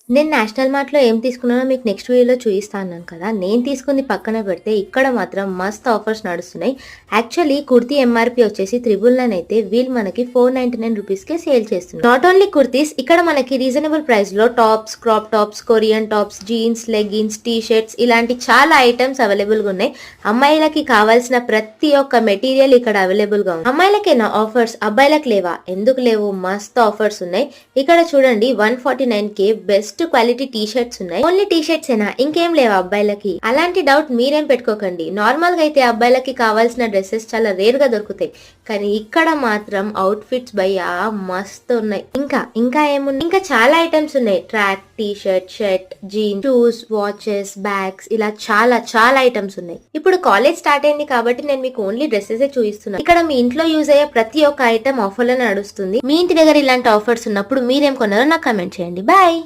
నేను నేషనల్ మార్ట్‌లో ఏం తీసుకున్నానో మీకు నెక్స్ట్ వీడియోలో చూయిస్తా అన్నాను కదా! నేను తీసుకుంది పక్కన పెడితే ఇక్కడ మాత్రం మస్త్ ఆఫర్స్ నడుస్తున్నాయి. యాక్చువల్లీ కుర్తీ ఎంఆర్‌పీ వచ్చేసి 999 అయితే వీళ్ళు మనకి 499 రూపీస్‌కే సేల్ చేస్తున్నారు. నాట్ ఓన్లీ కుర్తీస్ ఇక్కడ మనకి రీజనబుల్ ప్రైస్‌లో tops, crop tops, Korean tops, jeans, leggings, T shirts ఇలాంటి చాలా ఐటమ్స్ అవైలబుల్‌గా ఉన్నాయి. అమ్మాయిలకి కావాల్సిన ప్రతి ఒక్క మెటీరియల్ ఇక్కడ అవైలబుల్‌గా ఉంది. అమ్మాయిలకేనా ఆఫర్స్ అబ్బాయిలకు లేవా? ఎందుకు లేవు? మస్త్ ఆఫర్స్ ఉన్నాయి. ఇక్కడ చూడండి 149కే బెస్ట్ క్వాలిటీ టీ షర్ట్స్ ఉన్నాయి. ఓన్లీ టీ షర్ట్స్ ఏనా ఇంకేం లేవా అబ్బాయిలకి? అలాంటి డౌట్ మీరేం పెట్టుకోకండి. నార్మల్ గా అయితే అబ్బాయిలకి కావాల్సిన డ్రెస్సెస్ చాలా రేర్ గా దొరుకుతాయి. కానీ ఇక్కడ మాత్రం అవుట్ ఫిట్స్ భయ్యా మస్తు ఉన్నాయి. ఇంకా ఏమున్నాయి? ఇంకా చాలా ఐటమ్స్ ఉన్నాయి. Track, T shirt, jeans, shoes, watches, bags ఇలా చాలా ఐటమ్స్ ఉన్నాయి. ఇప్పుడు కాలేజ్ స్టార్ట్ అయింది కాబట్టి నేను మీకు ఓన్లీ డ్రెస్సెస్ చూపిస్తున్నాను. ఇక్కడ మీ ఇంట్లో యూజ్ అయ్యే ప్రతి ఒక్క ఐటమ్ ఆఫర్ లో నడుస్తుంది. మీ ఇంటి దగ్గర ఇలాంటి ఆఫర్స్ ఉన్నప్పుడు మీరేం కొన్నారో నాకు కమెంట్ చేయండి. బాయ్.